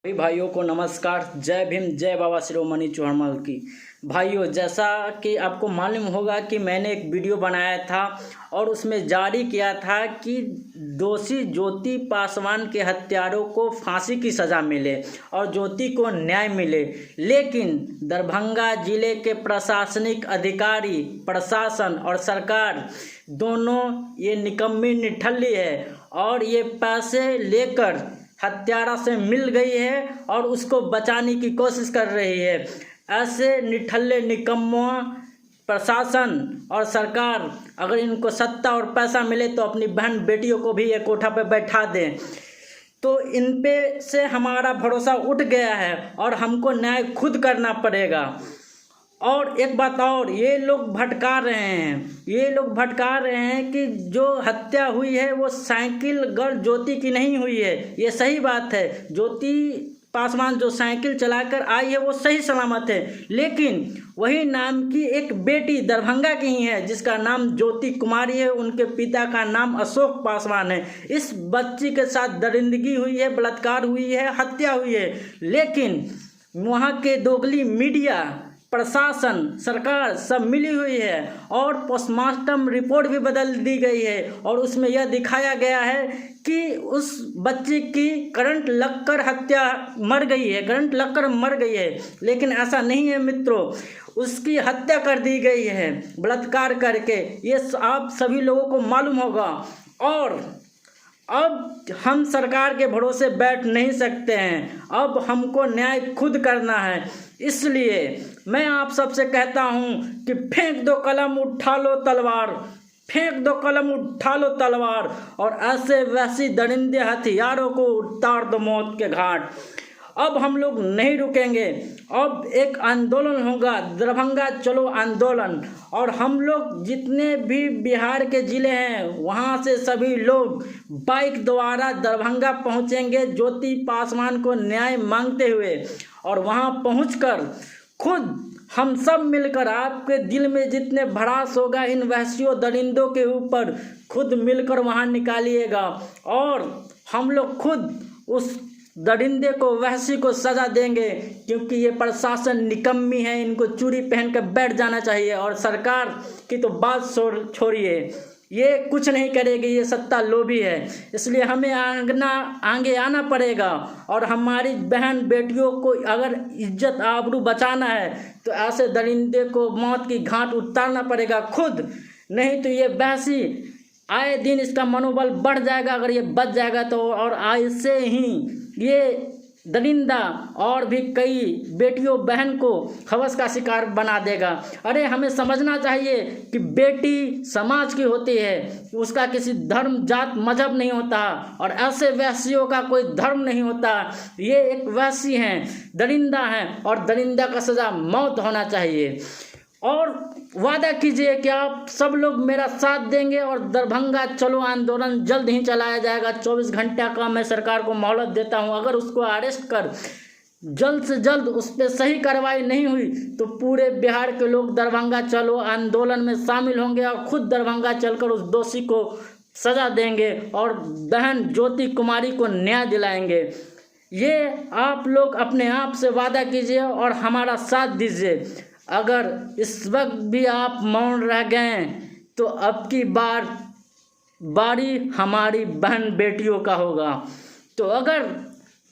सभी भाइयों को नमस्कार। जय भीम, जय बाबा शिरोमणि चौहरमल की। भाइयों, जैसा कि आपको मालूम होगा कि मैंने एक वीडियो बनाया था और उसमें जारी किया था कि दोषी ज्योति पासवान के हत्यारों को फांसी की सज़ा मिले और ज्योति को न्याय मिले। लेकिन दरभंगा जिले के प्रशासनिक अधिकारी, प्रशासन और सरकार दोनों ये निकम्मी निठल्ली है और ये पैसे लेकर हत्यारा से मिल गई है और उसको बचाने की कोशिश कर रही है। ऐसे निठल्ले निकम्मों प्रशासन और सरकार अगर इनको सत्ता और पैसा मिले तो अपनी बहन बेटियों को भी एक कोठा पे बैठा दें। तो इन पे से हमारा भरोसा उठ गया है और हमको न्याय खुद करना पड़ेगा। और एक बात और, ये लोग भटका रहे हैं कि जो हत्या हुई है वो साइकिल गर्ल ज्योति की नहीं हुई है। ये सही बात है, ज्योति पासवान जो साइकिल चलाकर आई है वो सही सलामत है, लेकिन वही नाम की एक बेटी दरभंगा की ही है जिसका नाम ज्योति कुमारी है। उनके पिता का नाम अशोक पासवान है। इस बच्ची के साथ दरिंदगी हुई है, बलात्कार हुई है, हत्या हुई है, लेकिन वहाँ के दोगली मीडिया, प्रशासन, सरकार सब मिली हुई है और पोस्टमार्टम रिपोर्ट भी बदल दी गई है और उसमें यह दिखाया गया है कि उस बच्ची की करंट लगकर मर गई है। लेकिन ऐसा नहीं है मित्रों, उसकी हत्या कर दी गई है बलात्कार करके। ये आप सभी लोगों को मालूम होगा और अब हम सरकार के भरोसे बैठ नहीं सकते हैं। अब हमको न्याय खुद करना है। इसलिए मैं आप सबसे कहता हूं कि फेंक दो कलम, उठा लो तलवार और ऐसे वैसी दरिंदे हथियारों को उतार दो मौत के घाट। अब हम लोग नहीं रुकेंगे। अब एक आंदोलन होगा, दरभंगा चलो आंदोलन, और हम लोग जितने भी बिहार के ज़िले हैं वहाँ से सभी लोग बाइक द्वारा दरभंगा पहुँचेंगे ज्योति पासवान को न्याय मांगते हुए। और वहाँ पहुँचकर खुद हम सब मिलकर, आपके दिल में जितने भड़ास होगा इन वहशियों दरिंदों के ऊपर, खुद मिलकर वहाँ निकालिएगा और हम लोग खुद उस दरिंदे को, वहशी को सजा देंगे। क्योंकि ये प्रशासन निकम्मी है, इनको चूड़ी पहन कर बैठ जाना चाहिए। और सरकार की तो बात छोड़िए, ये कुछ नहीं करेगी, ये सत्ता लोभी है। इसलिए हमें आगे आना पड़ेगा और हमारी बहन बेटियों को अगर इज्जत आबरू बचाना है तो ऐसे दरिंदे को मौत की घाट उतारना पड़ेगा खुद। नहीं तो ये बहसी आए दिन इसका मनोबल बढ़ जाएगा अगर ये बच जाएगा तो, और ऐसे ही ये दरिंदा और भी कई बेटियों बहन को हवस का शिकार बना देगा। अरे हमें समझना चाहिए कि बेटी समाज की होती है, उसका किसी धर्म, जात, मजहब नहीं होता और ऐसे वैश्यों का कोई धर्म नहीं होता। ये एक वैश्य हैं, दरिंदा हैं और दरिंदा का सज़ा मौत होना चाहिए। और वादा कीजिए कि आप सब लोग मेरा साथ देंगे और दरभंगा चलो आंदोलन जल्द ही चलाया जाएगा। 24 घंटा का मैं सरकार को मोहलत देता हूं। अगर उसको अरेस्ट कर जल्द से जल्द उस पर सही कार्रवाई नहीं हुई तो पूरे बिहार के लोग दरभंगा चलो आंदोलन में शामिल होंगे और खुद दरभंगा चलकर उस दोषी को सजा देंगे और बहन ज्योति कुमारी को न्याय दिलाएंगे। ये आप लोग अपने आप से वादा कीजिए और हमारा साथ दीजिए। अगर इस वक्त भी आप मौन रह गए तो अब की बारी हमारी बहन बेटियों का होगा। तो अगर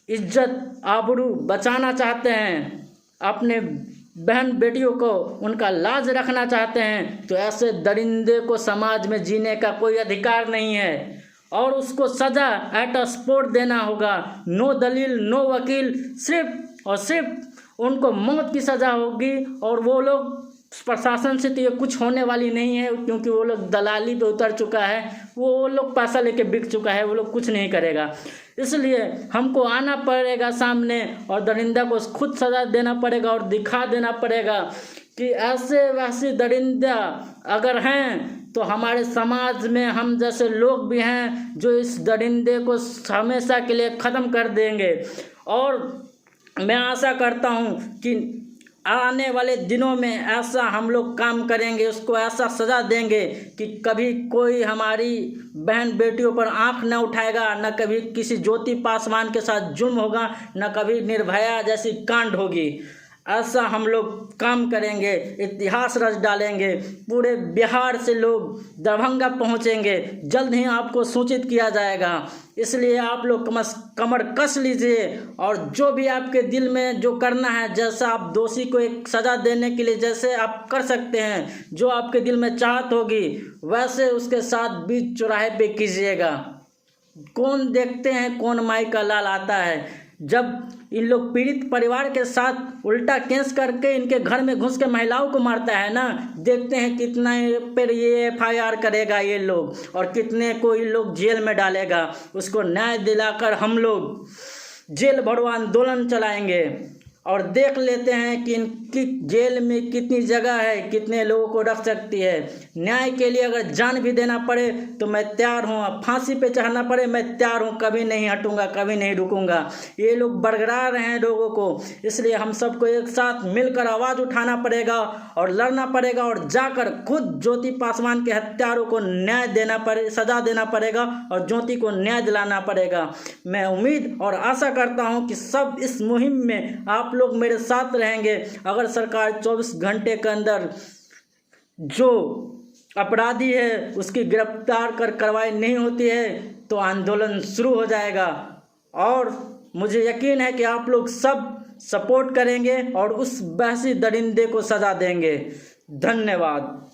इज्जत आबरू बचाना चाहते हैं, अपने बहन बेटियों को उनका लाज रखना चाहते हैं, तो ऐसे दरिंदे को समाज में जीने का कोई अधिकार नहीं है और उसको सज़ा एट अ स्पॉट देना होगा। नो दलील, नो वकील, सिर्फ और सिर्फ उनको मौत की सज़ा होगी। और वो लोग, प्रशासन से तो ये कुछ होने वाली नहीं है क्योंकि वो लोग दलाली पे उतर चुका है, वो लोग पैसा लेके बिक चुका है, वो लोग कुछ नहीं करेगा। इसलिए हमको आना पड़ेगा सामने और दरिंदा को खुद सज़ा देना पड़ेगा और दिखा देना पड़ेगा कि ऐसे वैसे दरिंदा अगर हैं तो हमारे समाज में हम जैसे लोग भी हैं जो इस दरिंदे को हमेशा के लिए ख़त्म कर देंगे। और मैं आशा करता हूं कि आने वाले दिनों में ऐसा हम लोग काम करेंगे, उसको ऐसा सज़ा देंगे कि कभी कोई हमारी बहन बेटियों पर आंख न उठाएगा, न कभी किसी ज्योति पासवान के साथ जुल्म होगा, न कभी निर्भया जैसी कांड होगी। ऐसा हम लोग काम करेंगे, इतिहास रच डालेंगे। पूरे बिहार से लोग दरभंगा पहुंचेंगे, जल्द ही आपको सूचित किया जाएगा। इसलिए आप लोग कमर कस लीजिए और जो भी आपके दिल में जो करना है, जैसा आप दोषी को एक सज़ा देने के लिए जैसे आप कर सकते हैं, जो आपके दिल में चाहत होगी वैसे उसके साथ बीच चौराहे पे कीजिएगा। कौन देखते हैं कौन माई का लाल आता है। जब इन लोग पीड़ित परिवार के साथ उल्टा केस करके इनके घर में घुस के महिलाओं को मारता है ना, देखते हैं कितना पर ये FIR करेगा ये लोग और कितने को इन लोग जेल में डालेगा। उसको न्याय दिलाकर हम लोग जेल भरो आंदोलन चलाएंगे और देख लेते हैं कि इनकी जेल में कितनी जगह है, कितने लोगों को रख सकती है। न्याय के लिए अगर जान भी देना पड़े तो मैं तैयार हूँ, फांसी पे चढ़ना पड़े मैं तैयार हूँ, कभी नहीं हटूंगा, कभी नहीं रुकूंगा। ये लोग बरगरा रहे हैं लोगों को, इसलिए हम सबको एक साथ मिलकर आवाज़ उठाना पड़ेगा और लड़ना पड़ेगा और जाकर खुद ज्योति पासवान के हत्यारों को न्याय देना पड़े, सज़ा देना पड़ेगा और ज्योति को न्याय दिलाना पड़ेगा। मैं उम्मीद और आशा करता हूँ कि सब इस मुहिम में आप लोग मेरे साथ रहेंगे। अगर सरकार 24 घंटे के अंदर जो अपराधी है उसकी गिरफ्तार कर कार्रवाई नहीं होती है तो आंदोलन शुरू हो जाएगा और मुझे यकीन है कि आप लोग सब सपोर्ट करेंगे और उस वहशी दरिंदे को सजा देंगे। धन्यवाद।